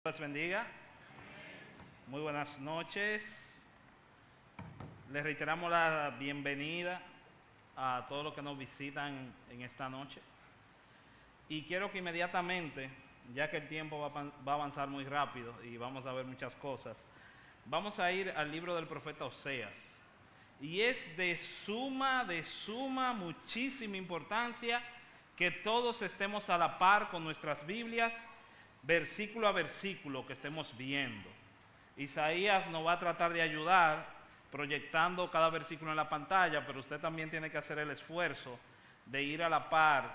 Les bendiga. Muy buenas noches. Les reiteramos la bienvenida a todos los que nos visitan en esta noche. Y quiero que inmediatamente, ya que el tiempo va a avanzar muy rápido y vamos a ver muchas cosas, vamos a ir al libro del profeta Oseas. Y es de suma, muchísima importancia que todos estemos a la par con nuestras Biblias, versículo a versículo que estemos viendo. Isaías nos va a tratar de ayudar proyectando cada versículo en la pantalla, pero usted también tiene que hacer el esfuerzo de ir a la par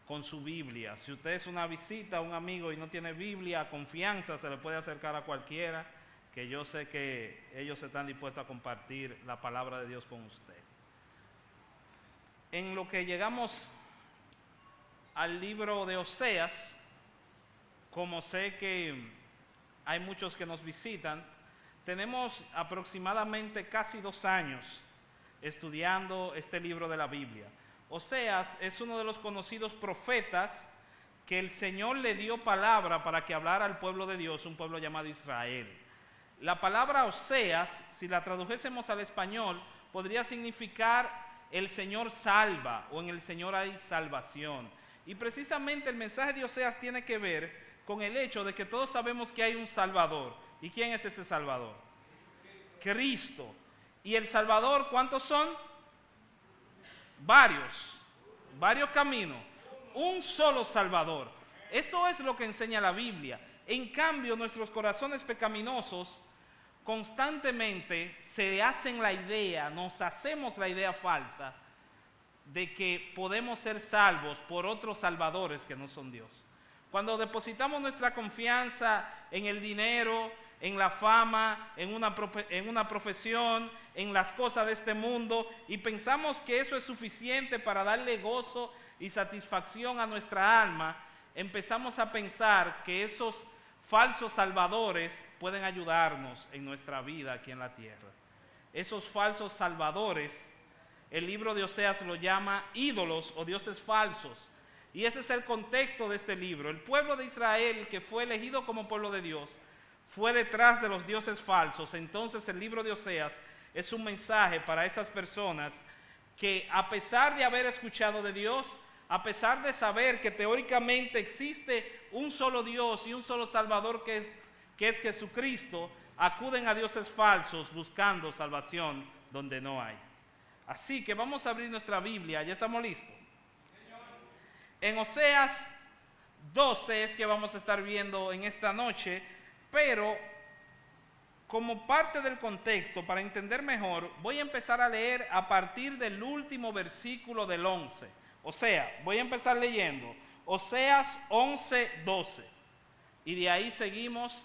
con su Biblia. Si usted es una visita a un amigo y no tiene Biblia, confianza, se le puede acercar a cualquiera, que yo sé que ellos están dispuestos a compartir la palabra de Dios con usted. En lo que llegamos al libro de Oseas, como sé que hay muchos que nos visitan, tenemos aproximadamente casi 2 años estudiando este libro de la Biblia. Oseas es uno de los conocidos profetas que el Señor le dio palabra para que hablara al pueblo de Dios, un pueblo llamado Israel. La palabra Oseas, si la tradujésemos al español, podría significar el Señor salva o en el Señor hay salvación. Y precisamente el mensaje de Oseas tiene que ver con el hecho de que todos sabemos que hay un Salvador. ¿Y quién es ese Salvador? Cristo. ¿Y el Salvador cuántos son? Varios caminos. Un solo Salvador. Eso es lo que enseña la Biblia. En cambio, nuestros corazones pecaminosos constantemente nos hacemos la idea falsa de que podemos ser salvos por otros salvadores que no son Dios. Cuando depositamos nuestra confianza en el dinero, en la fama, en una profesión, en las cosas de este mundo, y pensamos que eso es suficiente para darle gozo y satisfacción a nuestra alma, empezamos a pensar que esos falsos salvadores pueden ayudarnos en nuestra vida aquí en la tierra. Esos falsos salvadores, el libro de Oseas lo llama ídolos o dioses falsos. Y ese es el contexto de este libro. El pueblo de Israel, que fue elegido como pueblo de Dios, fue detrás de los dioses falsos. Entonces el libro de Oseas es un mensaje para esas personas que, a pesar de haber escuchado de Dios, a pesar de saber que teóricamente existe un solo Dios y un solo Salvador que es Jesucristo, acuden a dioses falsos buscando salvación donde no hay. Así que vamos a abrir nuestra Biblia. ¿Ya estamos listos? En Oseas 12 es que vamos a estar viendo en esta noche, pero como parte del contexto, para entender mejor, voy a empezar a leer a partir del último versículo del 11. O sea, voy a empezar leyendo Oseas 11, 12. Y de ahí seguimos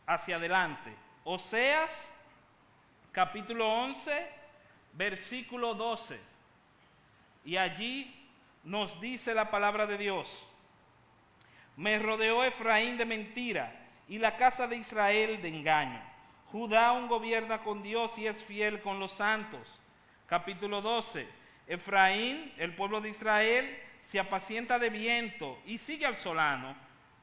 hacia adelante. Oseas, capítulo 11, versículo 12. Y allí nos dice la palabra de Dios: me rodeó Efraín de mentira y la casa de Israel de engaño. Judá aún gobierna con Dios y es fiel con los santos. Capítulo 12. Efraín, el pueblo de Israel, se apacienta de viento y sigue al solano.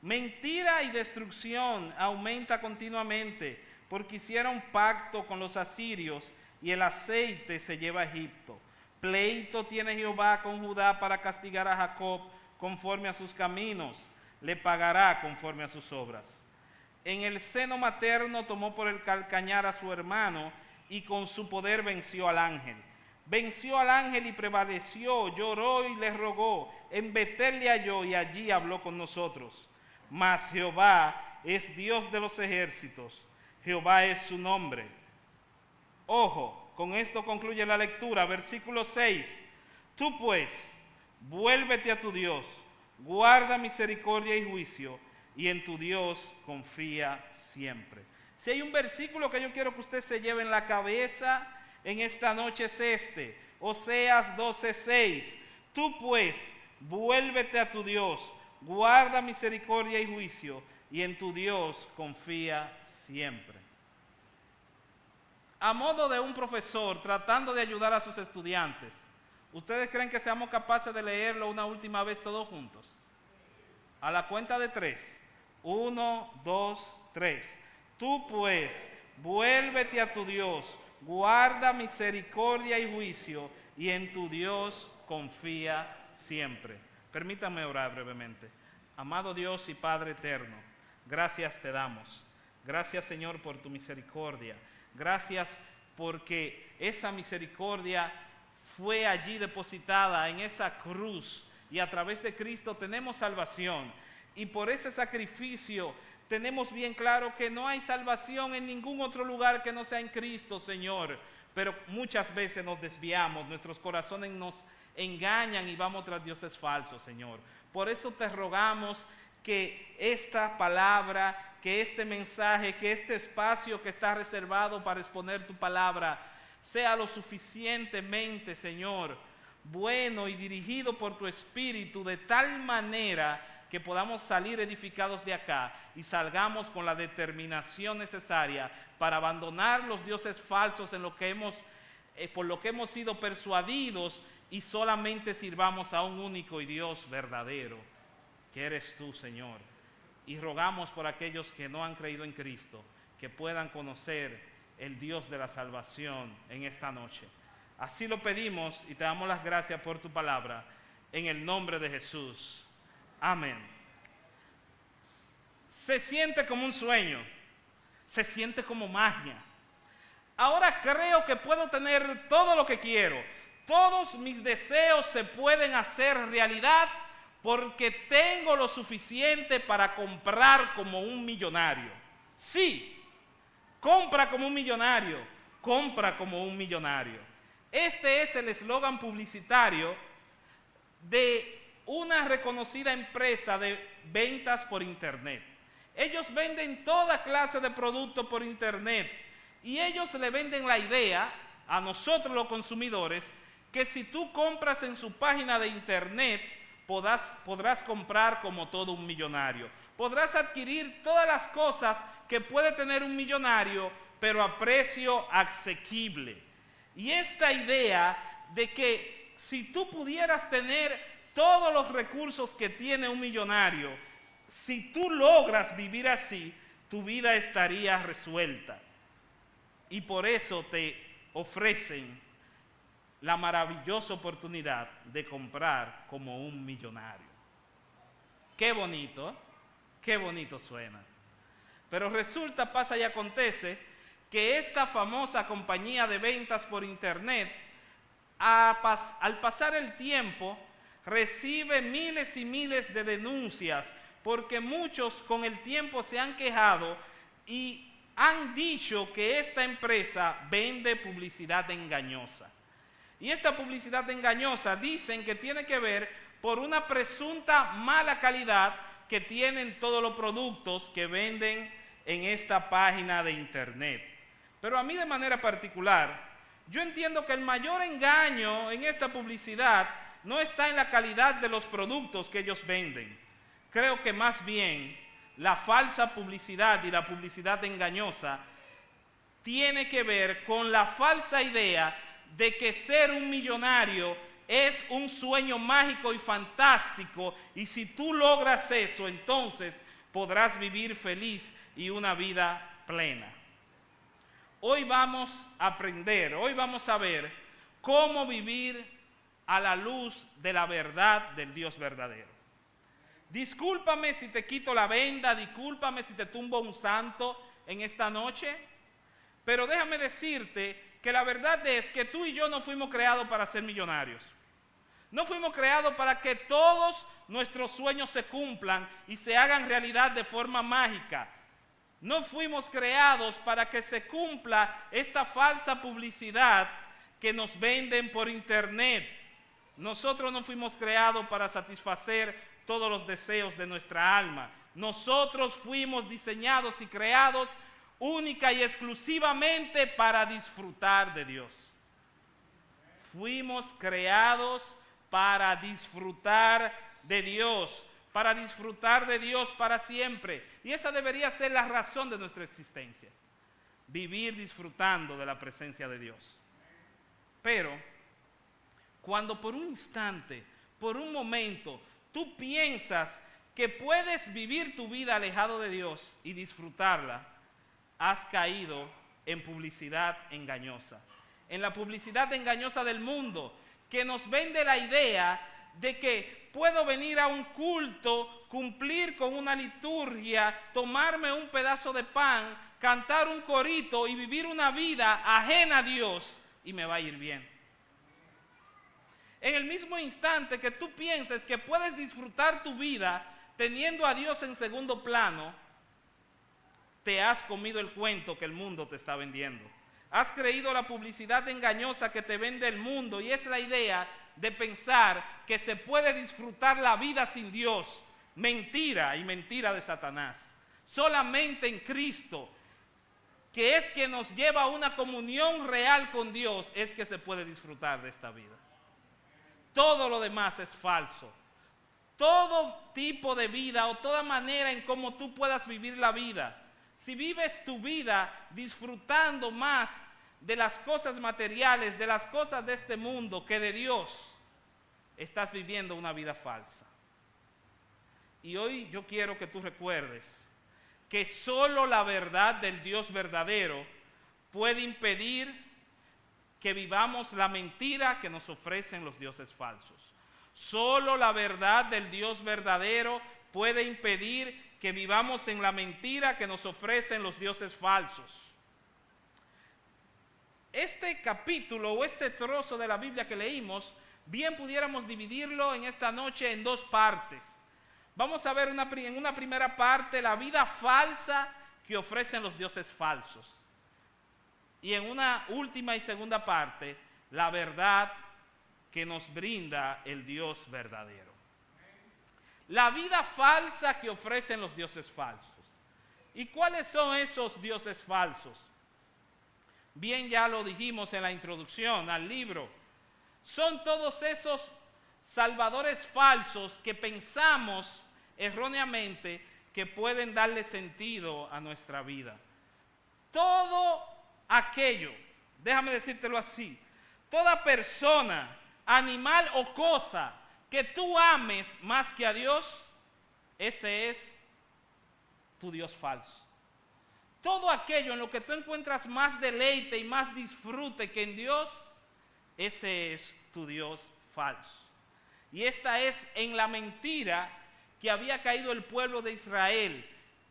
Mentira y destrucción aumenta continuamente, porque hicieron pacto con los asirios y el aceite se lleva a Egipto. Pleito tiene Jehová con Judá para castigar a Jacob conforme a sus caminos, le pagará conforme a sus obras. En el seno materno tomó por el calcañar a su hermano y con su poder venció al ángel. Venció al ángel y prevaleció, lloró y le rogó. En Betel le halló y allí habló con nosotros. Mas Jehová es Dios de los ejércitos, Jehová es su nombre. Ojo, con esto concluye la lectura, versículo 6. Tú pues, vuélvete a tu Dios, guarda misericordia y juicio, y en tu Dios confía siempre. Si hay un versículo que yo quiero que usted se lleve en la cabeza en esta noche es este, Oseas 12:6. Tú pues, vuélvete a tu Dios, guarda misericordia y juicio, y en tu Dios confía siempre. A modo de un profesor tratando de ayudar a sus estudiantes, ¿ustedes creen que seamos capaces de leerlo una última vez todos juntos? A la cuenta de 3. 1, 2, 3. Tú pues, vuélvete a tu Dios, guarda misericordia y juicio, y en tu Dios confía siempre. Permítame orar brevemente. Amado Dios y Padre eterno, gracias te damos. Gracias, Señor, por tu misericordia. Gracias porque esa misericordia fue allí depositada en esa cruz, y a través de Cristo tenemos salvación. Y por ese sacrificio tenemos bien claro que no hay salvación en ningún otro lugar que no sea en Cristo, Señor. Pero muchas veces nos desviamos, nuestros corazones nos engañan y vamos tras dioses falsos, Señor. Por eso te rogamos que esta palabra, que este mensaje, que este espacio que está reservado para exponer tu palabra, sea lo suficientemente, Señor, bueno y dirigido por tu Espíritu, de tal manera que podamos salir edificados de acá y salgamos con la determinación necesaria para abandonar los dioses falsos en lo que por lo que hemos sido persuadidos, y solamente sirvamos a un único y Dios verdadero, que eres tú, Señor. Y rogamos por aquellos que no han creído en Cristo, que puedan conocer el Dios de la salvación en esta noche. Así lo pedimos y te damos las gracias por tu palabra, en el nombre de Jesús. Amén. Se siente como un sueño, se siente como magia. Ahora creo que puedo tener todo lo que quiero. Todos mis deseos se pueden hacer realidad porque tengo lo suficiente para comprar como un millonario. Sí, compra como un millonario, compra como un millonario. Este es el eslogan publicitario de una reconocida empresa de ventas por internet. Ellos venden toda clase de productos por internet, y ellos le venden la idea a nosotros los consumidores que si tú compras en su página de internet podrás comprar como todo un millonario. Podrás adquirir todas las cosas que puede tener un millonario, pero a precio asequible. Y esta idea de que si tú pudieras tener todos los recursos que tiene un millonario, si tú logras vivir así, tu vida estaría resuelta. Y por eso te ofrecen la maravillosa oportunidad de comprar como un millonario. Qué bonito suena. Pero resulta, pasa y acontece que esta famosa compañía de ventas por internet, al pasar el tiempo, recibe miles y miles de denuncias, porque muchos con el tiempo se han quejado y han dicho que esta empresa vende publicidad engañosa. Y esta publicidad engañosa dicen que tiene que ver por una presunta mala calidad que tienen todos los productos que venden en esta página de internet. Pero a mí de manera particular, yo entiendo que el mayor engaño en esta publicidad no está en la calidad de los productos que ellos venden. Creo que más bien la falsa publicidad y la publicidad engañosa tiene que ver con la falsa idea de que ser un millonario es un sueño mágico y fantástico, y si tú logras eso, entonces podrás vivir feliz y una vida plena. Hoy vamos a aprender, hoy vamos a ver cómo vivir a la luz de la verdad del Dios verdadero. Discúlpame si te quito la venda, discúlpame si te tumbo un santo en esta noche, pero déjame decirte que la verdad es que tú y yo no fuimos creados para ser millonarios. No fuimos creados para que todos nuestros sueños se cumplan y se hagan realidad de forma mágica. No fuimos creados para que se cumpla esta falsa publicidad que nos venden por internet. Nosotros no fuimos creados para satisfacer todos los deseos de nuestra alma. Nosotros fuimos diseñados y creados única y exclusivamente para disfrutar de Dios. Fuimos creados para disfrutar de Dios, para disfrutar de Dios para siempre. Y esa debería ser la razón de nuestra existencia, vivir disfrutando de la presencia de Dios. Pero cuando por un instante, por un momento, tú piensas que puedes vivir tu vida alejado de Dios y disfrutarla, has caído en publicidad engañosa. En la publicidad engañosa del mundo, que nos vende la idea de que puedo venir a un culto, cumplir con una liturgia, tomarme un pedazo de pan, cantar un corito y vivir una vida ajena a Dios y me va a ir bien. En el mismo instante que tú pienses que puedes disfrutar tu vida teniendo a Dios en segundo plano, te has comido el cuento que el mundo te está vendiendo. Has creído la publicidad engañosa que te vende el mundo, y es la idea de pensar que se puede disfrutar la vida sin Dios. Mentira y mentira de Satanás. Solamente en Cristo, que es quien nos lleva a una comunión real con Dios, es que se puede disfrutar de esta vida. Todo lo demás es falso. Todo tipo de vida o toda manera en cómo tú puedas vivir la vida, si vives tu vida disfrutando más de las cosas materiales, de las cosas de este mundo que de Dios, estás viviendo una vida falsa. Y hoy yo quiero que tú recuerdes que solo la verdad del Dios verdadero puede impedir que vivamos la mentira que nos ofrecen los dioses falsos. Solo la verdad del Dios verdadero puede impedir que vivamos en la mentira que nos ofrecen los dioses falsos. Este capítulo o este trozo de la Biblia que leímos, bien pudiéramos dividirlo en esta noche en dos partes. Vamos a ver en una primera parte la vida falsa que ofrecen los dioses falsos. Y en una última y segunda parte, la verdad que nos brinda el Dios verdadero. La vida falsa que ofrecen los dioses falsos. ¿Y cuáles son esos dioses falsos? Bien, ya lo dijimos en la introducción al libro. Son todos esos salvadores falsos que pensamos erróneamente que pueden darle sentido a nuestra vida. Todo aquello, déjame decírtelo así, toda persona, animal o cosa que tú ames más que a Dios, ese es tu Dios falso. Todo aquello en lo que tú encuentras más deleite y más disfrute que en Dios, ese es tu Dios falso. Y esta es en la mentira que había caído el pueblo de Israel.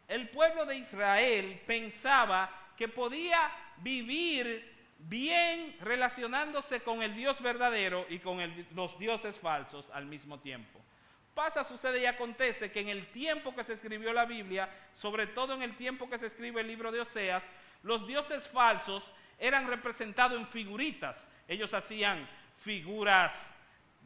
El pueblo de Israel pensaba que podía vivir bien relacionándose con el Dios verdadero y con los dioses falsos al mismo tiempo. Pasa, sucede y acontece que en el tiempo que se escribió la Biblia, sobre todo en el tiempo que se escribe el libro de Oseas, los dioses falsos eran representados en figuritas. Ellos hacían figuras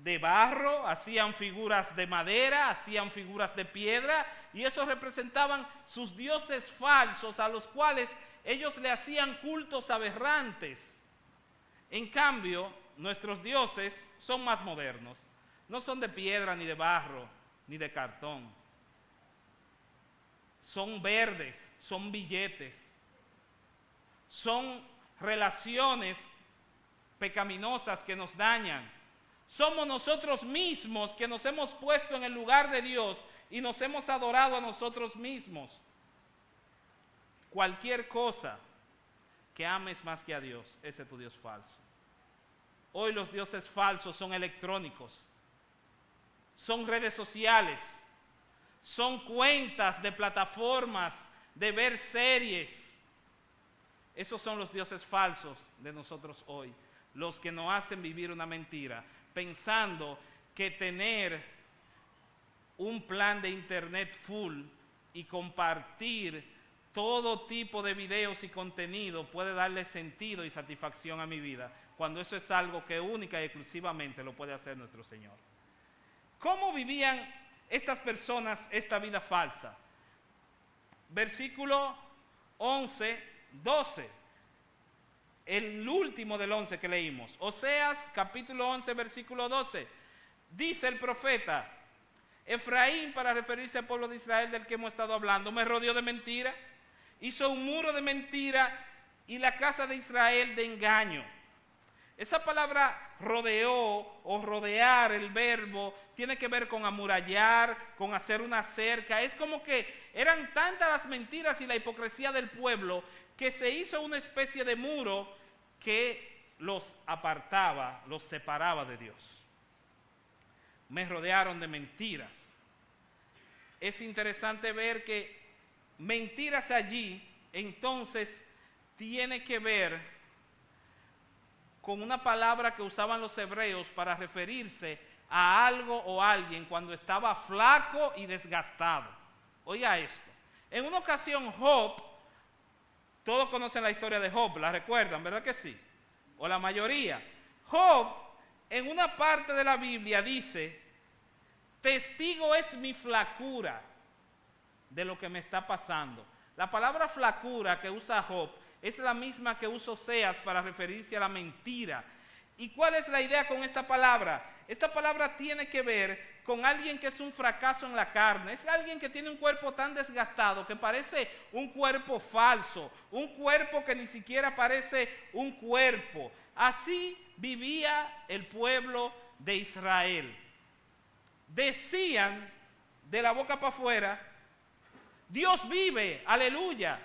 de barro, hacían figuras de madera, hacían figuras de piedra, y esos representaban sus dioses falsos a los cuales ellos le hacían cultos aberrantes. En cambio, nuestros dioses son más modernos. No son de piedra, ni de barro, ni de cartón. Son verdes, son billetes. Son relaciones pecaminosas que nos dañan. Somos nosotros mismos que nos hemos puesto en el lugar de Dios y nos hemos adorado a nosotros mismos. Cualquier cosa que ames más que a Dios, ese es tu Dios falso. Hoy los dioses falsos son electrónicos, son redes sociales, son cuentas de plataformas, de ver series. Esos son los dioses falsos de nosotros hoy, los que nos hacen vivir una mentira, pensando que tener un plan de internet full y compartir todo tipo de videos y contenido puede darle sentido y satisfacción a mi vida, cuando eso es algo que única y exclusivamente lo puede hacer nuestro Señor. ¿Cómo vivían estas personas esta vida falsa? Versículo 11, 12. El último del 11 que leímos. Oseas, capítulo 11, versículo 12. Dice el profeta: Efraín, para referirse al pueblo de Israel del que hemos estado hablando, me rodeó de mentira, hizo un muro de mentira y la casa de Israel de engaño. Esa palabra rodeó o rodear, el verbo, tiene que ver con amurallar, con hacer una cerca. Es como que eran tantas las mentiras y la hipocresía del pueblo que se hizo una especie de muro que los apartaba, los separaba de Dios. Me rodearon de mentiras. Es interesante ver que mentiras allí, entonces, tiene que ver con una palabra que usaban los hebreos para referirse a algo o alguien cuando estaba flaco y desgastado. Oiga esto. En una ocasión Job, todos conocen la historia de Job, la recuerdan, ¿verdad que sí? O la mayoría. Job, en una parte de la Biblia dice, testigo es mi flacura de lo que me está pasando. La palabra flacura que usa Job es la misma que usa Oseas para referirse a la mentira. ¿Y cuál es la idea con esta palabra? Esta palabra tiene que ver con alguien que es un fracaso en la carne. Es alguien que tiene un cuerpo tan desgastado que parece un cuerpo falso, un cuerpo que ni siquiera parece un cuerpo. Así vivía el pueblo de Israel. Decían de la boca para afuera, Dios vive, aleluya.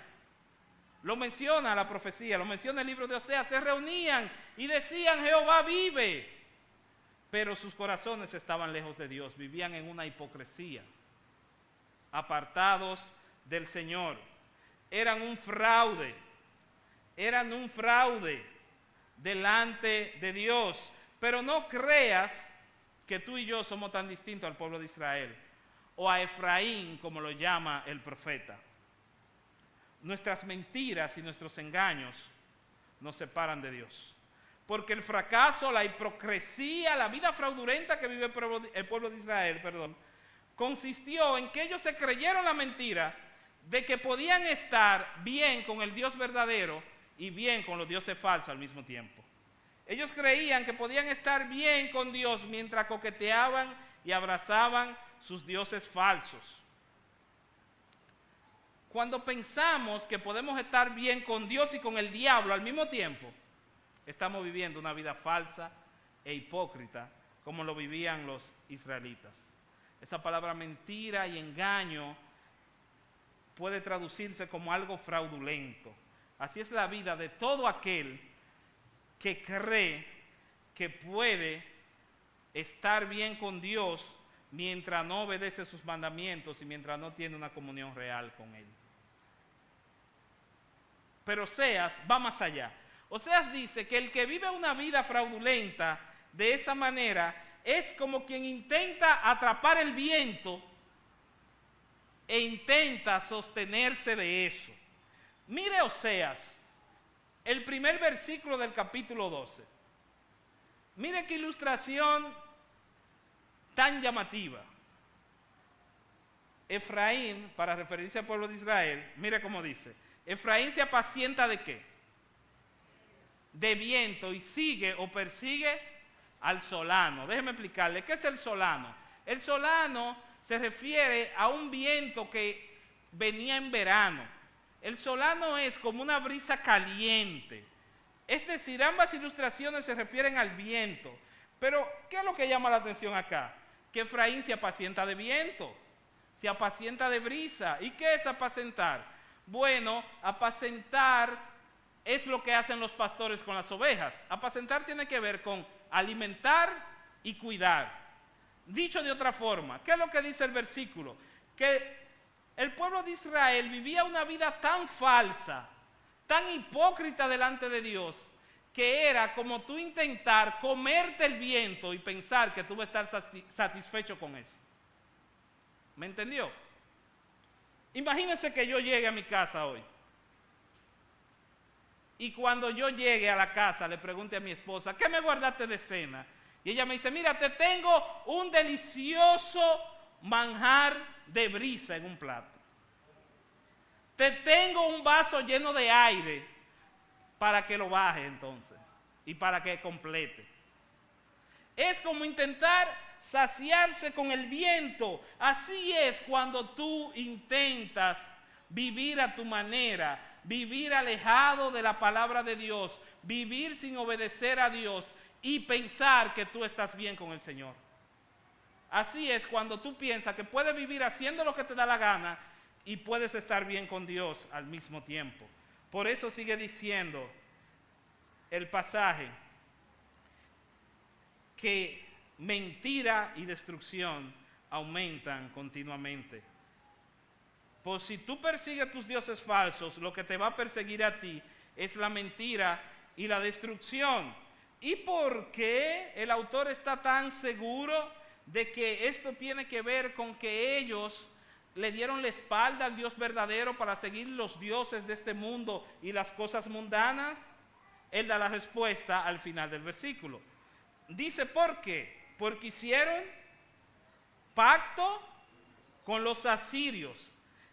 Lo menciona la profecía, lo menciona el libro de Oseas. Se reunían y decían, Jehová vive. Pero sus corazones estaban lejos de Dios, vivían en una hipocresía, apartados del Señor. Eran un fraude delante de Dios. Pero no creas que tú y yo somos tan distintos al pueblo de Israel, o a Efraín, como lo llama el profeta. Nuestras mentiras y nuestros engaños nos separan de Dios. Porque el fracaso, la hipocresía, la vida fraudulenta que vive el pueblo de Israel, consistió en que ellos se creyeron la mentira de que podían estar bien con el Dios verdadero y bien con los dioses falsos al mismo tiempo. Ellos creían que podían estar bien con Dios mientras coqueteaban y abrazaban sus dioses falsos. Cuando pensamos que podemos estar bien con Dios y con el diablo al mismo tiempo, estamos viviendo una vida falsa e hipócrita como lo vivían los israelitas. Esa palabra mentira y engaño puede traducirse como algo fraudulento. Así es la vida de todo aquel que cree que puede estar bien con Dios mientras no obedece sus mandamientos y mientras no tiene una comunión real con Él. Pero Oseas va más allá. Oseas dice que el que vive una vida fraudulenta de esa manera es como quien intenta atrapar el viento e intenta sostenerse de eso. Mire Oseas, el primer versículo del capítulo 12. Mire qué ilustración tan llamativa. Efraín, para referirse al pueblo de Israel, mire cómo dice, Efraín se apacienta ¿de qué? De viento y sigue o persigue al solano. Déjeme explicarle, ¿qué es el solano? El solano se refiere a un viento que venía en verano. El solano es como una brisa caliente. Es decir, ambas ilustraciones se refieren al viento. Pero, ¿qué es lo que llama la atención acá? Que Efraín se apacienta de viento, se apacienta de brisa. ¿Y qué es apacentar? Bueno, apacentar es lo que hacen los pastores con las ovejas. Apacentar tiene que ver con alimentar y cuidar. Dicho de otra forma, ¿qué es lo que dice el versículo? Que el pueblo de Israel vivía una vida tan falsa, tan hipócrita delante de Dios, que era como tú intentar comerte el viento y pensar que tú vas a estar satisfecho con eso. ¿Me entendió? Imagínense que yo llegue a mi casa hoy y cuando yo llegue a la casa le pregunte a mi esposa, ¿qué me guardaste de cena? Y ella me dice, mira, te tengo un delicioso manjar de brisa en un plato. Te tengo un vaso lleno de aire para que lo baje entonces y para que complete. Es como intentar saciarse con el viento. Así es cuando tú intentas vivir a tu manera, vivir alejado de la palabra de Dios, vivir sin obedecer a Dios y pensar que tú estás bien con el Señor. Así es cuando tú piensas que puedes vivir haciendo lo que te da la gana y puedes estar bien con Dios al mismo tiempo. Por eso sigue diciendo el pasaje que mentira y destrucción aumentan continuamente. Pues si tú persigues tus dioses falsos, lo que te va a perseguir a ti es la mentira y la destrucción. ¿Y por qué el autor está tan seguro de que esto tiene que ver con que ellos le dieron la espalda al Dios verdadero para seguir los dioses de este mundo y las cosas mundanas? Él da la respuesta al final del versículo. Dice, ¿por qué? Porque hicieron pacto con los asirios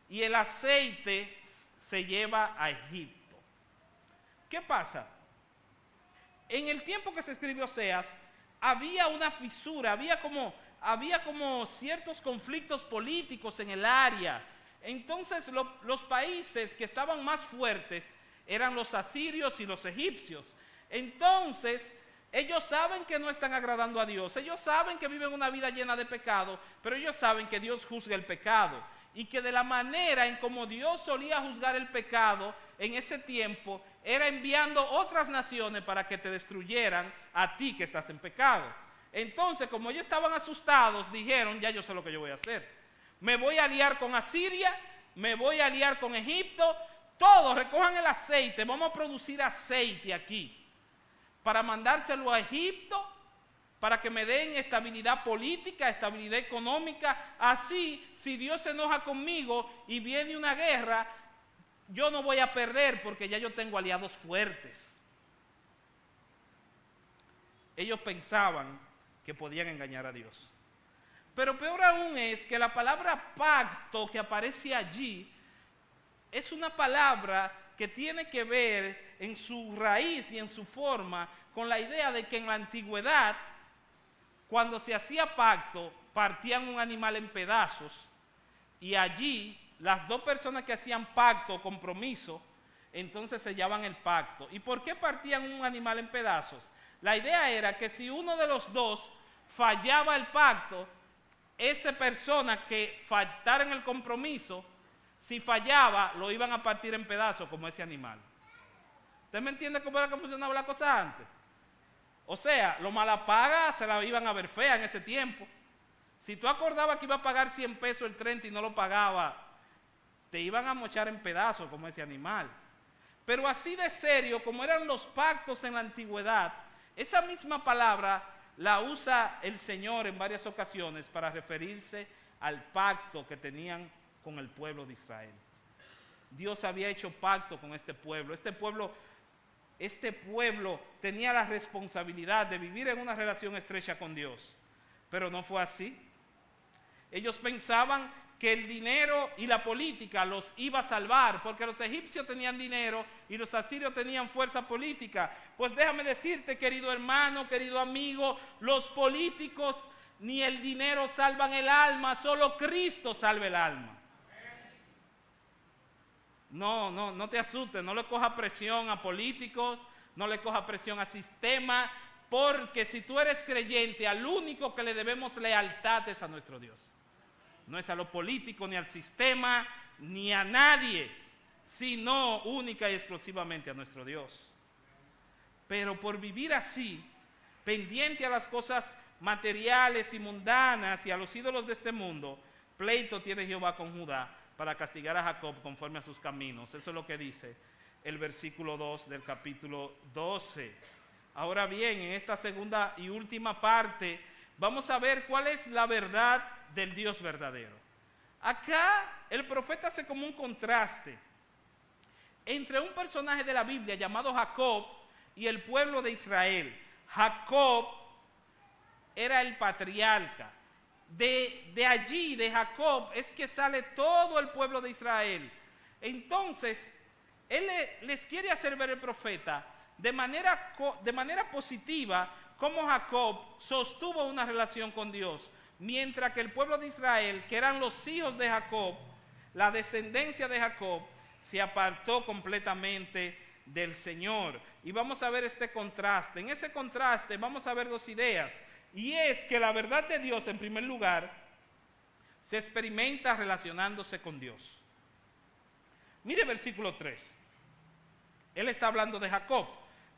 y el aceite se lleva a Egipto. ¿Qué pasa? En el tiempo que se escribió Oseas, había una fisura, había como ciertos conflictos políticos en el área. Entonces los países que estaban más fuertes eran los asirios y los egipcios. Entonces ellos saben que no están agradando a Dios, ellos saben que viven una vida llena de pecado, pero ellos saben que Dios juzga el pecado y que de la manera en como Dios solía juzgar el pecado en ese tiempo era enviando otras naciones para que te destruyeran a ti que estás en pecado. Entonces, como ellos estaban asustados, dijeron, ya yo sé lo que yo voy a hacer. Me voy a aliar con Asiria, me voy a aliar con Egipto, todos recojan el aceite, vamos a producir aceite aquí para mandárselo a Egipto, para que me den estabilidad política, estabilidad económica. Así, si Dios se enoja conmigo y viene una guerra, yo no voy a perder porque ya yo tengo aliados fuertes. Ellos pensaban que podían engañar a Dios. Pero peor aún es que la palabra pacto que aparece allí es una palabra que tiene que ver en su raíz y en su forma con la idea de que en la antigüedad, cuando se hacía pacto, partían un animal en pedazos y allí las dos personas que hacían pacto o compromiso, entonces sellaban el pacto. ¿Y por qué partían un animal en pedazos? La idea era que si uno de los dos fallaba el pacto, esa persona que faltara en el compromiso, si fallaba, lo iban a partir en pedazos como ese animal. ¿Usted me entiende cómo era que funcionaba la cosa antes? O sea, los malapagas se la iban a ver fea en ese tiempo. Si tú acordabas que iba a pagar 100 pesos el 30 y no lo pagaba, te iban a mochar en pedazos como ese animal. Pero así de serio, como eran los pactos en la antigüedad, esa misma palabra la usa el Señor en varias ocasiones para referirse al pacto que tenían con el pueblo de Israel. Dios había hecho pacto con este pueblo. Este pueblo tenía la responsabilidad de vivir en una relación estrecha con Dios, pero no fue así. Ellos pensaban que el dinero y la política los iba a salvar, porque los egipcios tenían dinero y los asirios tenían fuerza política. Pues déjame decirte, querido hermano, querido amigo, los políticos ni el dinero salvan el alma, solo Cristo salva el alma. No te asustes, no le coja presión a políticos, no le coja presión a sistema, porque si tú eres creyente, al único que le debemos lealtad es a nuestro Dios. No es a los políticos, ni al sistema, ni a nadie, sino única y exclusivamente a nuestro Dios. Pero por vivir así, pendiente a las cosas materiales y mundanas y a los ídolos de este mundo, pleito tiene Jehová con Judá para castigar a Jacob conforme a sus caminos. Eso es lo que dice el versículo 2 del capítulo 12. Ahora bien, en esta segunda y última parte, vamos a ver cuál es la verdad del Dios verdadero. Acá el profeta hace como un contraste entre un personaje de la Biblia llamado Jacob y el pueblo de Israel. Jacob era el patriarca. De allí, de Jacob, es que sale todo el pueblo de Israel. Entonces, él les quiere hacer ver el profeta de manera positiva cómo Jacob sostuvo una relación con Dios, mientras que el pueblo de Israel, que eran los hijos de Jacob, la descendencia de Jacob, se apartó completamente del Señor. Y vamos a ver este contraste. En ese contraste vamos a ver dos ideas. Y es que la verdad de Dios, en primer lugar, se experimenta relacionándose con Dios. Mire versículo 3. Él está hablando de Jacob.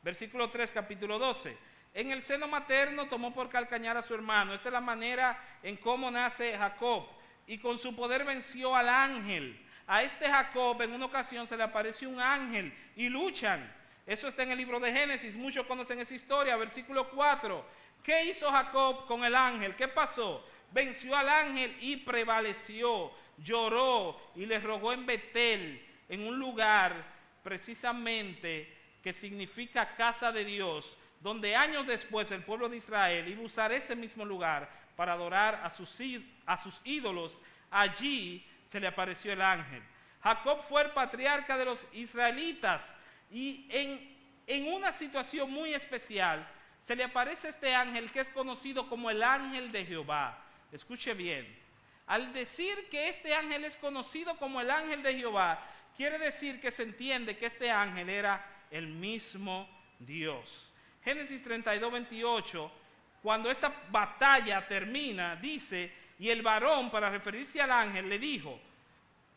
Versículo 3, capítulo 12. En el seno materno tomó por calcañar a su hermano. Esta es la manera en cómo nace Jacob. Y con su poder venció al ángel. A este Jacob en una ocasión se le apareció un ángel y luchan. Eso está en el libro de Génesis. Muchos conocen esa historia. Versículo 4. ¿Qué hizo Jacob con el ángel? ¿Qué pasó? Venció al ángel y prevaleció. Lloró y le rogó en Betel, en un lugar precisamente que significa casa de Dios, donde años después el pueblo de Israel iba a usar ese mismo lugar para adorar a sus ídolos. Allí se le apareció el ángel. Jacob fue el patriarca de los israelitas y en una situación muy especial se le aparece este ángel que es conocido como el ángel de Jehová. Escuche bien, al decir que este ángel es conocido como el ángel de Jehová, quiere decir que se entiende que este ángel era el mismo Dios. Génesis 32, 28, cuando esta batalla termina, dice, y el varón, para referirse al ángel, le dijo,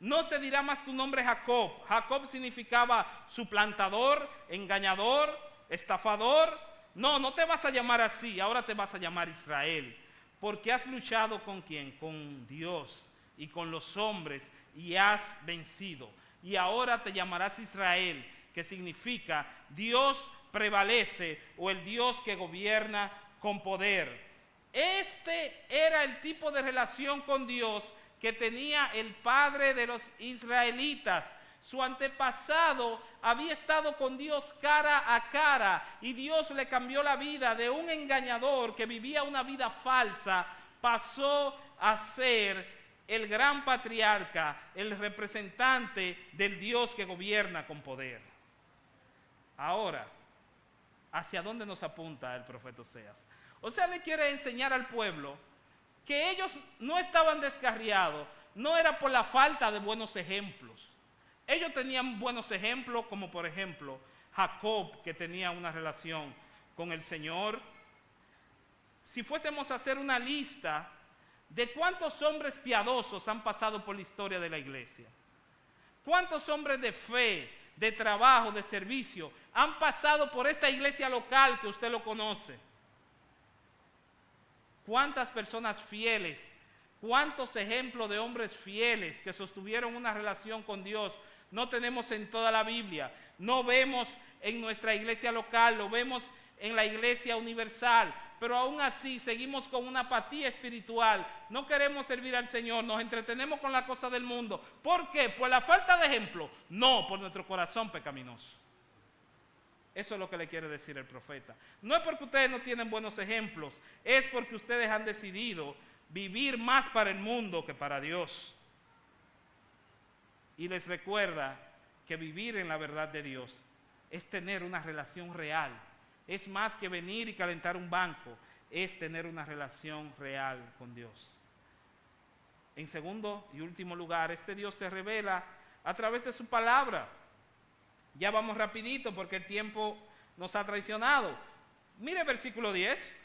no se dirá más tu nombre Jacob. Jacob significaba suplantador, engañador, estafador. No te vas a llamar así, ahora te vas a llamar Israel. Porque has luchado con ¿quién? Con Dios y con los hombres y has vencido. Y ahora te llamarás Israel, que significa Dios prevalece o el Dios que gobierna con poder. Este era el tipo de relación con Dios que tenía el padre de los israelitas. Su antepasado había estado con Dios cara a cara y Dios le cambió la vida de un engañador que vivía una vida falsa, pasó a ser el gran patriarca, el representante del Dios que gobierna con poder. Ahora, ¿hacia dónde nos apunta el profeta Oseas? Oseas le quiere enseñar al pueblo que ellos no estaban descarriados, no era por la falta de buenos ejemplos. Ellos tenían buenos ejemplos, como por ejemplo Jacob, que tenía una relación con el Señor. Si fuésemos a hacer una lista de cuántos hombres piadosos han pasado por la historia de la iglesia, cuántos hombres de fe, de trabajo, de servicio, han pasado por esta iglesia local que usted lo conoce, cuántas personas fieles, cuántos ejemplos de hombres fieles que sostuvieron una relación con Dios, no tenemos en toda la Biblia, no vemos en nuestra iglesia local, lo vemos en la iglesia universal, pero aún así seguimos con una apatía espiritual, no queremos servir al Señor, nos entretenemos con las cosas del mundo. ¿Por qué? ¿Por la falta de ejemplo? No, por nuestro corazón pecaminoso. Eso es lo que le quiere decir el profeta. No es porque ustedes no tienen buenos ejemplos, es porque ustedes han decidido vivir más para el mundo que para Dios. Y les recuerda que vivir en la verdad de Dios es tener una relación real. Es más que venir y calentar un banco, es tener una relación real con Dios. En segundo y último lugar, este Dios se revela a través de su palabra. Ya vamos rapidito porque el tiempo nos ha traicionado. Mire versículo 10.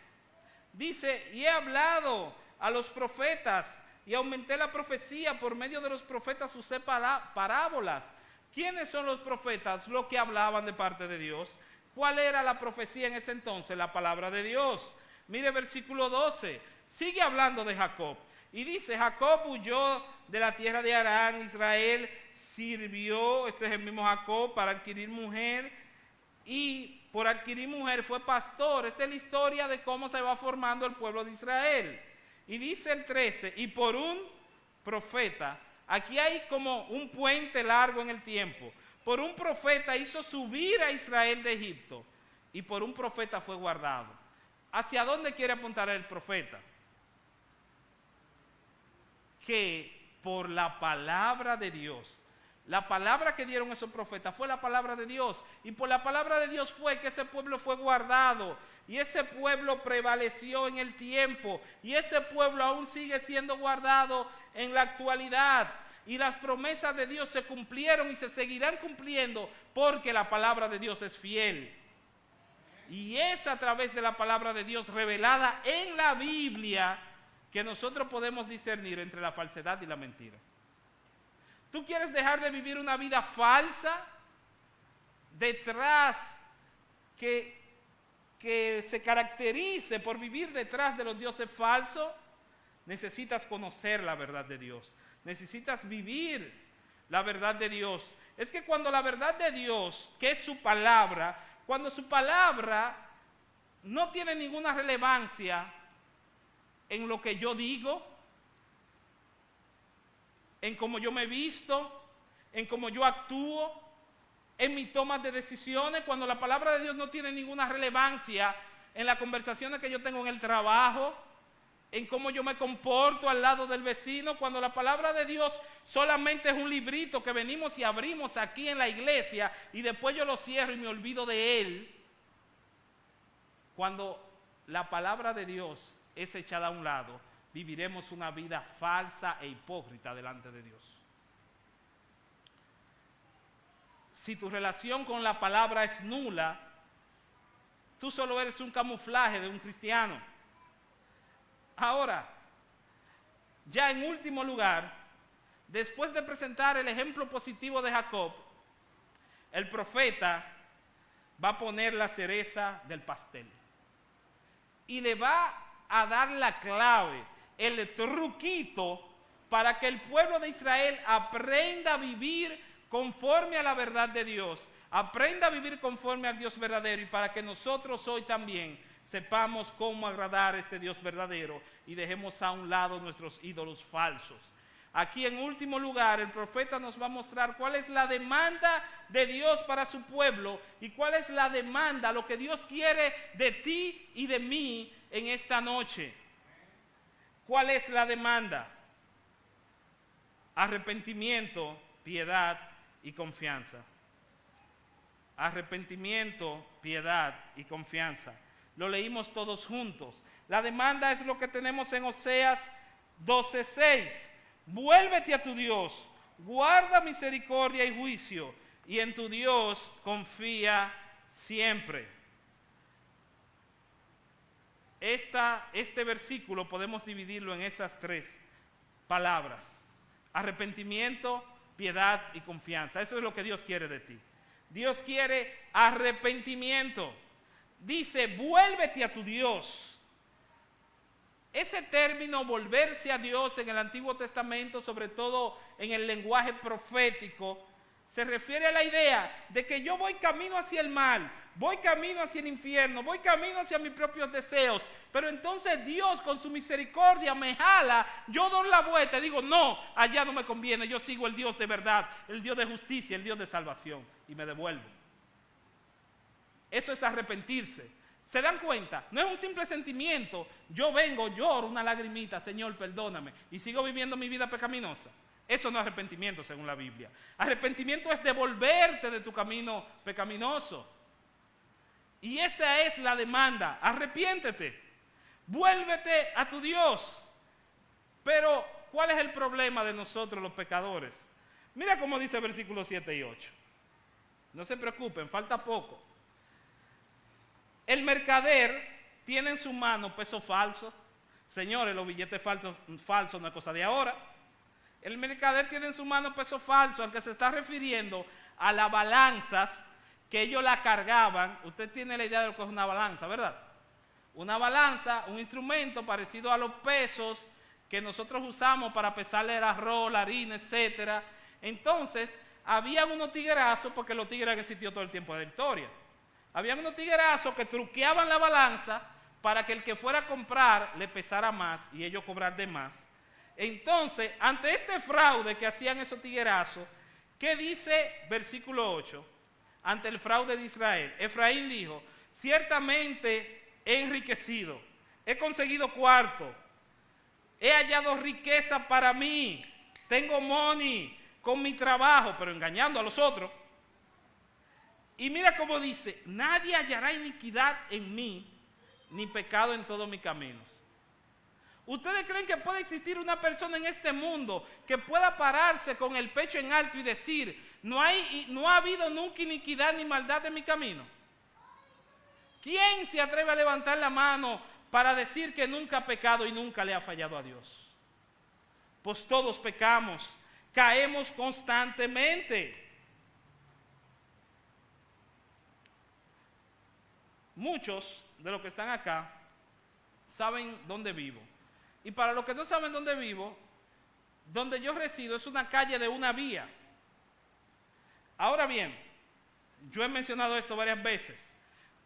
Dice, y he hablado a los profetas y aumenté la profecía, por medio de los profetas usé parábolas. ¿Quiénes son los profetas? Los que hablaban de parte de Dios. ¿Cuál era la profecía en ese entonces? La palabra de Dios. Mire versículo 12. Sigue hablando de Jacob. Y dice, Jacob huyó de la tierra de Harán, Israel sirvió, este es el mismo Jacob, para adquirir mujer. Y por adquirir mujer fue pastor. Esta es la historia de cómo se va formando el pueblo de Israel. Y dice el 13, y por un profeta, aquí hay como un puente largo en el tiempo. Por un profeta hizo subir a Israel de Egipto y por un profeta fue guardado. ¿Hacia dónde quiere apuntar el profeta? Que por la palabra de Dios, la palabra que dieron esos profetas fue la palabra de Dios. Y por la palabra de Dios fue que ese pueblo fue guardado. Y ese pueblo prevaleció en el tiempo. Y ese pueblo aún sigue siendo guardado en la actualidad. y las promesas de Dios se cumplieron y se seguirán cumpliendo porque la palabra de Dios es fiel. Y es a través de la palabra de Dios revelada en la Biblia que nosotros podemos discernir entre la falsedad y la mentira. ¿Tú quieres dejar de vivir una vida falsa detrás que se caracterice por vivir detrás de los dioses falsos? Necesitas conocer la verdad de Dios. Necesitas vivir la verdad de Dios. Es que cuando la verdad de Dios, que es su palabra, cuando su palabra no tiene ninguna relevancia en lo que yo digo, en cómo yo me he visto, en cómo yo actúo, en mi toma de decisiones, cuando la palabra de Dios no tiene ninguna relevancia en las conversaciones que yo tengo en el trabajo, en cómo yo me comporto al lado del vecino, cuando la palabra de Dios solamente es un librito que venimos y abrimos aquí en la iglesia y después yo lo cierro y me olvido de él. Cuando la palabra de Dios es echada a un lado, viviremos una vida falsa e hipócrita delante de Dios. Si tu relación con la palabra es nula, tú solo eres un camuflaje de un cristiano. Ahora, ya en último lugar, después de presentar el ejemplo positivo de Jacob, el profeta va a poner la cereza del pastel y le va a dar la clave, el truquito para que el pueblo de Israel aprenda a vivir conforme a la verdad de Dios, aprenda a vivir conforme al Dios verdadero y para que nosotros hoy también sepamos cómo agradar a este Dios verdadero y dejemos a un lado nuestros ídolos falsos. Aquí en último lugar, el profeta nos va a mostrar cuál es la demanda de Dios para su pueblo y cuál es la demanda, lo que Dios quiere de ti y de mí en esta noche. ¿Cuál es la demanda? Arrepentimiento, piedad y confianza. Arrepentimiento, piedad y confianza. Lo leímos todos juntos. La demanda es lo que tenemos en Oseas 12:6. Vuélvete a tu Dios, guarda misericordia y juicio, y en tu Dios confía siempre. Este versículo podemos dividirlo en esas tres palabras: arrepentimiento, piedad y confianza. Eso es lo que Dios quiere de ti. Dios quiere arrepentimiento. Dice, vuélvete a tu Dios. Ese término, volverse a Dios, en el Antiguo Testamento, sobre todo en el lenguaje profético, se refiere a la idea de que yo voy camino hacia el mal, voy camino hacia el infierno, voy camino hacia mis propios deseos, pero entonces Dios con su misericordia me jala, yo doy la vuelta y digo, no, allá no me conviene, yo sigo el Dios de verdad, el Dios de justicia, el Dios de salvación, y me devuelvo. Eso es arrepentirse. ¿Se dan cuenta? No es un simple sentimiento, yo vengo, lloro una lagrimita, Señor, perdóname, y sigo viviendo mi vida pecaminosa. Eso no es arrepentimiento según la Biblia. Arrepentimiento es devolverte de tu camino pecaminoso. Y esa es la demanda, arrepiéntete, vuélvete a tu Dios. Pero, ¿cuál es el problema de nosotros los pecadores? Mira cómo dice el versículo 7 y 8. No se preocupen, falta poco. El mercader tiene en su mano peso falso. Señores, los billetes falsos no es cosa de ahora. El mercader tiene en su mano peso falso, al que se está refiriendo a las balanzas que ellos la cargaban. Usted tiene la idea de lo que es una balanza, ¿verdad? Una balanza, un instrumento parecido a los pesos que nosotros usamos para pesarle el arroz, la harina, etc. Entonces, había unos tiguerazos, porque los tigres han existido todo el tiempo de la historia. Había unos tiguerazos que truqueaban la balanza para que el que fuera a comprar le pesara más y ellos cobrar de más. Entonces, ante este fraude que hacían esos tiguerazos, ¿qué dice versículo 8? Ante el fraude de Israel, Efraín dijo, ciertamente he enriquecido, he conseguido cuarto, he hallado riqueza para mí, tengo money con mi trabajo, pero engañando a los otros. Y mira cómo dice, nadie hallará iniquidad en mí, ni pecado en todos mis caminos. ¿Ustedes creen que puede existir una persona en este mundo que pueda pararse con el pecho en alto y decir, no ha habido nunca iniquidad ni maldad en mi camino? ¿Quién se atreve a levantar la mano para decir que nunca ha pecado y nunca le ha fallado a Dios? Pues todos pecamos, caemos constantemente. Muchos de los que están acá saben dónde vivo. Y para los que no saben dónde vivo, donde yo resido es una calle de una vía. Ahora bien, yo he mencionado esto varias veces.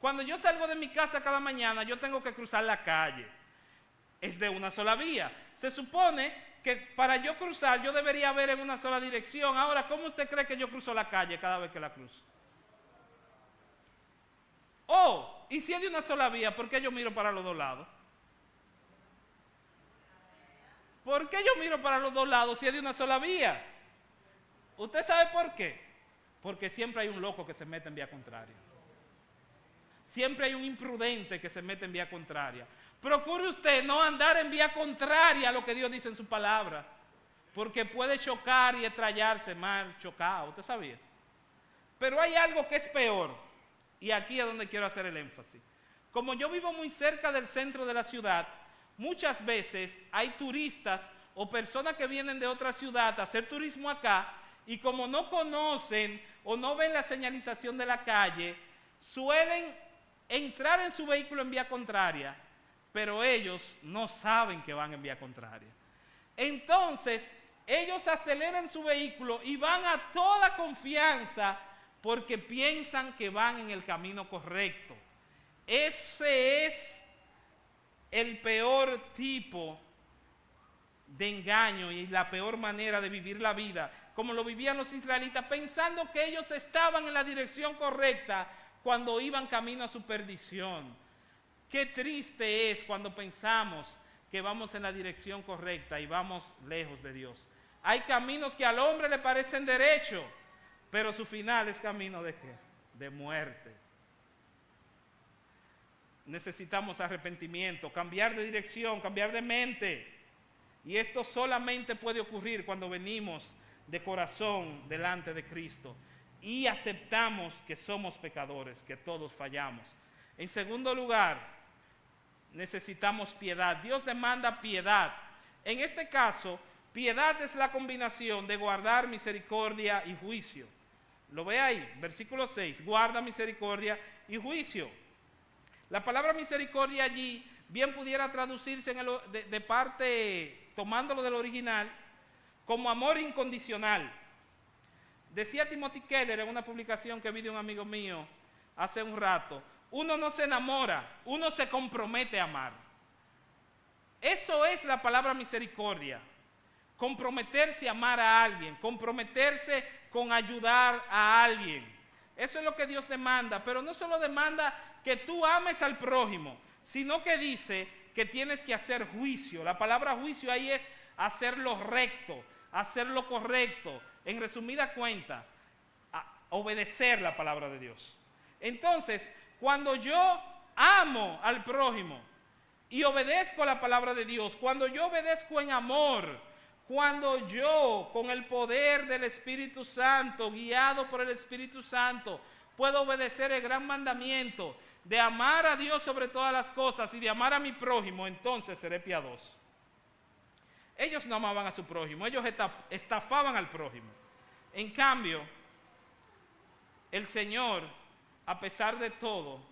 Cuando yo salgo de mi casa cada mañana, yo tengo que cruzar la calle. Es de una sola vía. Se supone que para yo cruzar, yo debería ver en una sola dirección. Ahora, ¿cómo usted cree que yo cruzo la calle cada vez que la cruzo? Oh, y si es de una sola vía, ¿por qué yo miro para los dos lados? ¿Por qué yo miro para los dos lados si es de una sola vía? ¿Usted sabe por qué? Porque siempre hay un loco que se mete en vía contraria. Siempre hay un imprudente que se mete en vía contraria. Procure usted no andar en vía contraria a lo que Dios dice en su palabra, porque puede chocar y estrellarse mal chocado, ¿usted sabía? Pero hay algo que es peor, y aquí es donde quiero hacer el énfasis. Como yo vivo muy cerca del centro de la ciudad, muchas veces hay turistas o personas que vienen de otra ciudad a hacer turismo acá, y como no conocen o no ven la señalización de la calle, suelen entrar en su vehículo en vía contraria, pero ellos no saben que van en vía contraria. Entonces, ellos aceleran su vehículo y van a toda confianza porque piensan que van en el camino correcto. Ese es el peor tipo de engaño y la peor manera de vivir la vida, como lo vivían los israelitas, pensando que ellos estaban en la dirección correcta cuando iban camino a su perdición. Qué triste es cuando pensamos que vamos en la dirección correcta y vamos lejos de Dios. Hay caminos que al hombre le parecen derechos, pero su final es camino ¿de qué? De muerte. Necesitamos arrepentimiento, cambiar de dirección, cambiar de mente. Y esto solamente puede ocurrir cuando venimos de corazón delante de Cristo y aceptamos que somos pecadores, que todos fallamos. En segundo lugar, necesitamos piedad. Dios demanda piedad. En este caso, piedad es la combinación de guardar misericordia y juicio. Lo ve ahí, versículo 6, guarda misericordia y juicio. La palabra misericordia allí bien pudiera traducirse de parte, tomándolo del original, como amor incondicional. Decía Timothy Keller en una publicación que vi de un amigo mío hace un rato, uno no se enamora, uno se compromete a amar. Eso es la palabra misericordia. Comprometerse a amar a alguien, comprometerse con ayudar a alguien. Eso es lo que Dios demanda, pero no solo demanda que tú ames al prójimo, sino que dice que tienes que hacer juicio. La palabra juicio ahí es hacer lo recto, hacer lo correcto. En resumida cuenta, obedecer la palabra de Dios. Entonces, cuando yo amo al prójimo y obedezco la palabra de Dios, cuando yo obedezco en amor, cuando yo con el poder del Espíritu Santo, guiado por el Espíritu Santo, puedo obedecer el gran mandamiento de amar a Dios sobre todas las cosas y de amar a mi prójimo, entonces seré piadoso. Ellos no amaban a su prójimo, ellos estafaban al prójimo. En cambio, el Señor, a pesar de todo,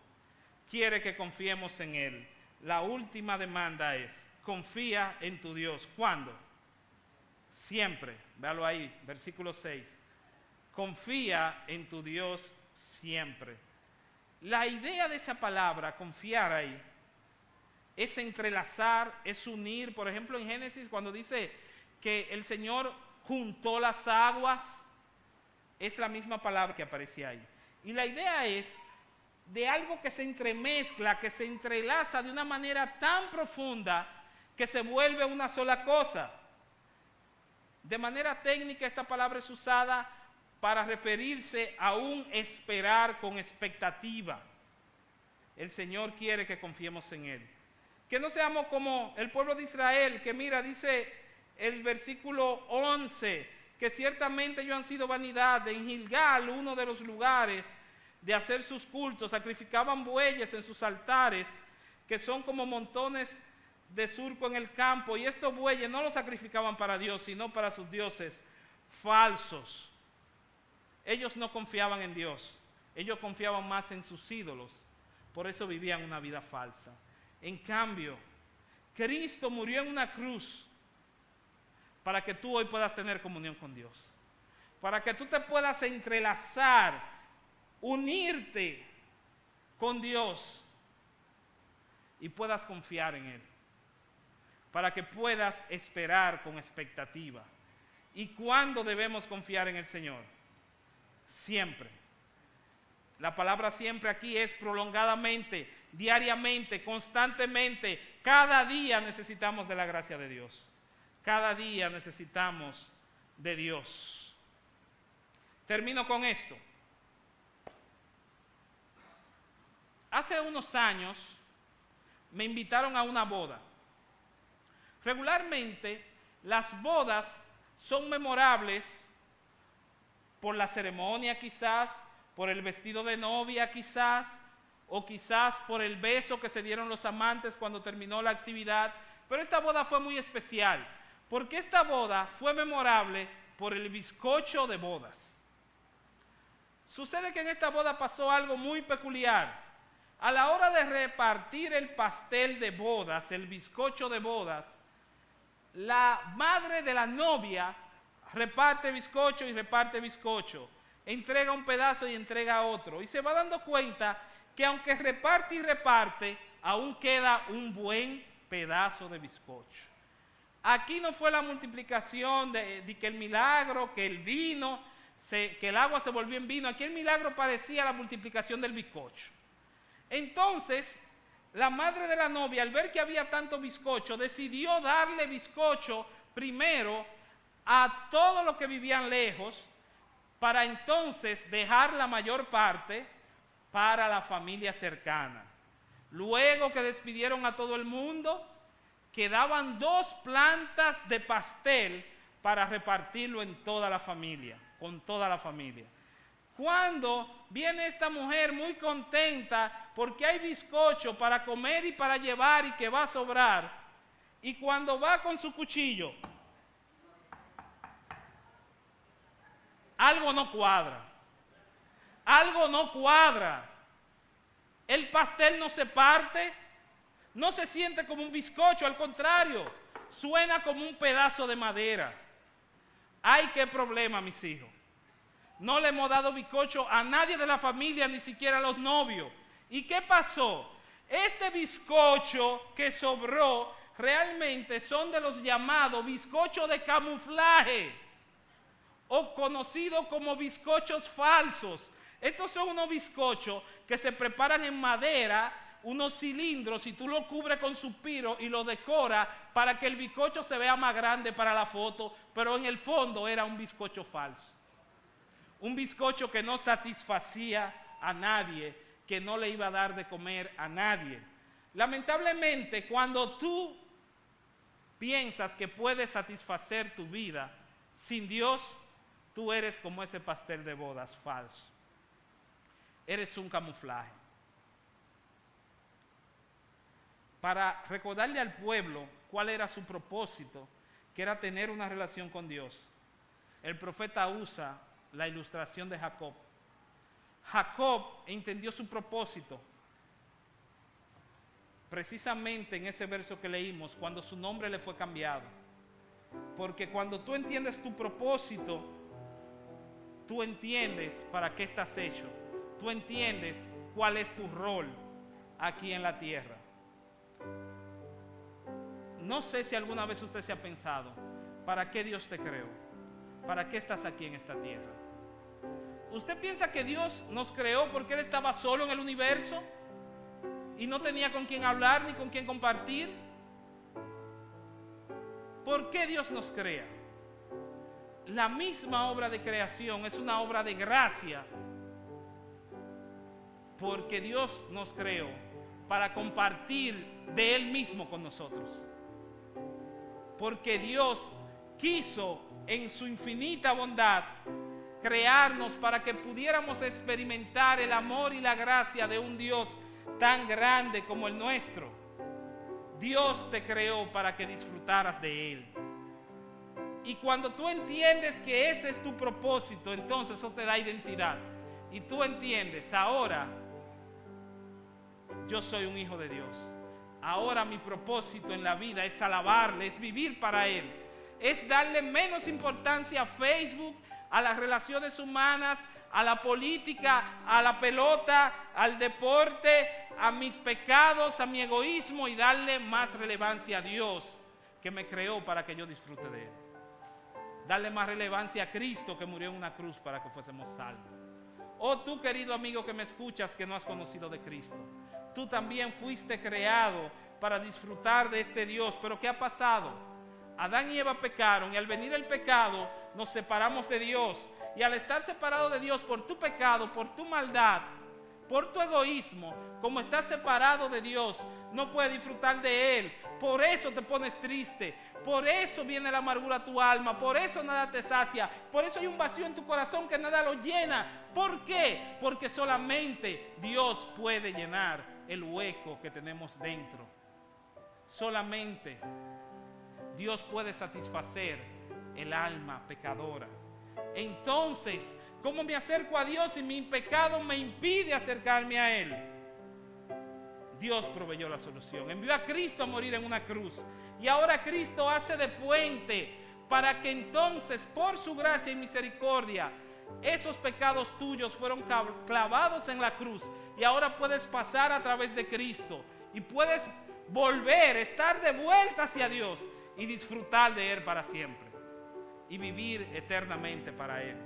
quiere que confiemos en Él. La última demanda es, confía en tu Dios. ¿Cuándo? Siempre. Véalo ahí, versículo 6. Confía en tu Dios siempre. La idea de esa palabra, confiar ahí, es entrelazar, es unir. Por ejemplo, en Génesis, cuando dice que el Señor juntó las aguas, es la misma palabra que aparece ahí. Y la idea es de algo que se entremezcla, que se entrelaza de una manera tan profunda que se vuelve una sola cosa. De manera técnica, esta palabra es usada para referirse a un esperar con expectativa. El Señor quiere que confiemos en Él. Que no seamos como el pueblo de Israel, que mira, dice el versículo 11, que ciertamente ellos han sido vanidad. En Gilgal, uno de los lugares de hacer sus cultos, sacrificaban bueyes en sus altares, que son como montones de surco en el campo, y estos bueyes no los sacrificaban para Dios, sino para sus dioses falsos. Ellos no confiaban en Dios, ellos confiaban más en sus ídolos, por eso vivían una vida falsa. En cambio, Cristo murió en una cruz para que tú hoy puedas tener comunión con Dios, para que tú te puedas entrelazar, unirte con Dios y puedas confiar en Él, para que puedas esperar con expectativa. ¿Y cuándo debemos confiar en el Señor? Siempre. La palabra siempre aquí es prolongadamente, diariamente, constantemente. Cada día necesitamos de la gracia de Dios. Cada día necesitamos de Dios. Termino con esto. Hace unos años me invitaron a una boda. Regularmente las bodas son memorables por la ceremonia quizás, por el vestido de novia quizás, o quizás por el beso que se dieron los amantes cuando terminó la actividad. Pero esta boda fue muy especial, porque esta boda fue memorable por el bizcocho de bodas. Sucede que en esta boda pasó algo muy peculiar. A la hora de repartir el pastel de bodas, el bizcocho de bodas, la madre de la novia reparte bizcocho y reparte bizcocho, entrega un pedazo y entrega otro, y se va dando cuenta que aunque reparte y reparte, aún queda un buen pedazo de bizcocho. Aquí no fue la multiplicación de que el milagro, que el vino, que el agua se volvió en vino. Aquí el milagro parecía la multiplicación del bizcocho. Entonces, la madre de la novia, al ver que había tanto bizcocho, decidió darle bizcocho primero a todos los que vivían lejos, para entonces dejar la mayor parte para la familia cercana. Luego que despidieron a todo el mundo, quedaban 2 plantas de pastel para repartirlo en toda la familia, con toda la familia. Cuando viene esta mujer muy contenta porque hay bizcocho para comer y para llevar y que va a sobrar, y cuando va con su cuchillo, algo no cuadra. Algo no cuadra. El pastel no se parte, no se siente como un bizcocho, al contrario, suena como un pedazo de madera. ¡Ay, qué problema, mis hijos! No le hemos dado bizcocho a nadie de la familia, ni siquiera a los novios. ¿Y qué pasó? Este bizcocho que sobró realmente son de los llamados bizcochos de camuflaje, o conocidos como bizcochos falsos. Estos son unos bizcochos que se preparan en madera, unos cilindros, y tú lo cubres con suspiro y lo decoras para que el bizcocho se vea más grande para la foto, pero en el fondo era un bizcocho falso. Un bizcocho que no satisfacía a nadie, que no le iba a dar de comer a nadie. Lamentablemente, cuando tú piensas que puedes satisfacer tu vida sin Dios, tú eres como ese pastel de bodas falso. Eres un camuflaje. Para recordarle al pueblo cuál era su propósito, que era tener una relación con Dios, el profeta usa la ilustración de Jacob. Jacob entendió su propósito precisamente en ese verso que leímos, cuando su nombre le fue cambiado. Porque cuando tú entiendes tu propósito, tú entiendes para qué estás hecho. Tú entiendes cuál es tu rol aquí en la tierra. No sé si alguna vez usted se ha pensado, ¿para qué Dios te creó? ¿Para qué estás aquí en esta tierra? ¿Usted piensa que Dios nos creó porque Él estaba solo en el universo y no tenía con quién hablar ni con quién compartir? ¿Por qué Dios nos crea? La misma obra de creación es una obra de gracia, porque Dios nos creó para compartir de Él mismo con nosotros. Porque Dios quiso en su infinita bondad crearnos para que pudiéramos experimentar el amor y la gracia de un Dios tan grande como el nuestro. Dios te creó para que disfrutaras de Él. Y cuando tú entiendes que ese es tu propósito, entonces eso te da identidad. Y tú entiendes, ahora yo soy un hijo de Dios. Ahora mi propósito en la vida es alabarle, es vivir para Él. Es darle menos importancia a Facebook, a las relaciones humanas, a la política, a la pelota, al deporte, a mis pecados, a mi egoísmo, y darle más relevancia a Dios, que me creó para que yo disfrute de Él. Darle más relevancia a Cristo, que murió en una cruz para que fuésemos salvos. Oh, tú, querido amigo que me escuchas, que no has conocido de Cristo, tú también fuiste creado para disfrutar de este Dios. Pero ¿qué ha pasado? Adán y Eva pecaron, y al venir el pecado nos separamos de Dios. Y al estar separados de Dios por tu pecado, por tu maldad, por tu egoísmo, como estás separado de Dios, no puedes disfrutar de Él. Por eso te pones triste, por eso viene la amargura a tu alma, por eso nada te sacia, por eso hay un vacío en tu corazón que nada lo llena. ¿Por qué? Porque solamente Dios puede llenar el hueco que tenemos dentro. Solamente Dios puede satisfacer el alma pecadora. Entonces, ¿cómo me acerco a Dios si mi pecado me impide acercarme a Él? Dios proveyó la solución. Envió a Cristo a morir en una cruz. Y ahora Cristo hace de puente para que entonces, por su gracia y misericordia, esos pecados tuyos fueron clavados en la cruz. Y ahora puedes pasar a través de Cristo. Y puedes volver, estar de vuelta hacia Dios y disfrutar de Él para siempre. Y vivir eternamente para Él.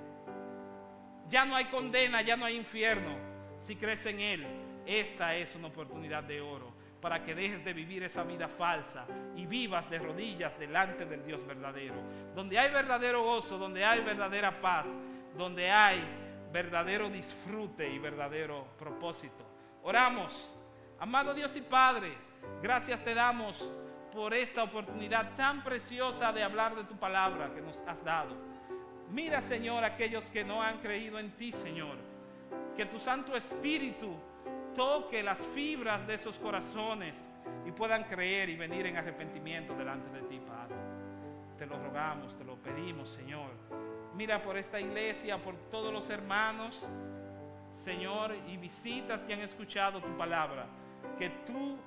Ya no hay condena, ya no hay infierno. Si crees en Él, esta es una oportunidad de oro para que dejes de vivir esa vida falsa y vivas de rodillas delante del Dios verdadero, donde hay verdadero gozo, donde hay verdadera paz, donde hay verdadero disfrute y verdadero propósito. Oramos. Amado Dios y Padre, gracias te damos por esta oportunidad tan preciosa de hablar de tu palabra que nos has dado. Mira, Señor, aquellos que no han creído en ti, Señor, que tu Santo Espíritu toque las fibras de esos corazones y puedan creer y venir en arrepentimiento delante de ti, Padre. Te lo rogamos, te lo pedimos, Señor. Mira por esta iglesia, por todos los hermanos, Señor, y visitas que han escuchado tu palabra, que tú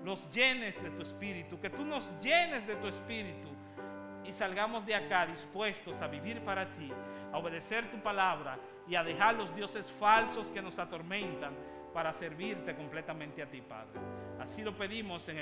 los llenes de tu Espíritu, que tú nos llenes de tu Espíritu y salgamos de acá dispuestos a vivir para ti, a obedecer tu palabra y a dejar los dioses falsos que nos atormentan para servirte completamente a ti, Padre. Así lo pedimos en el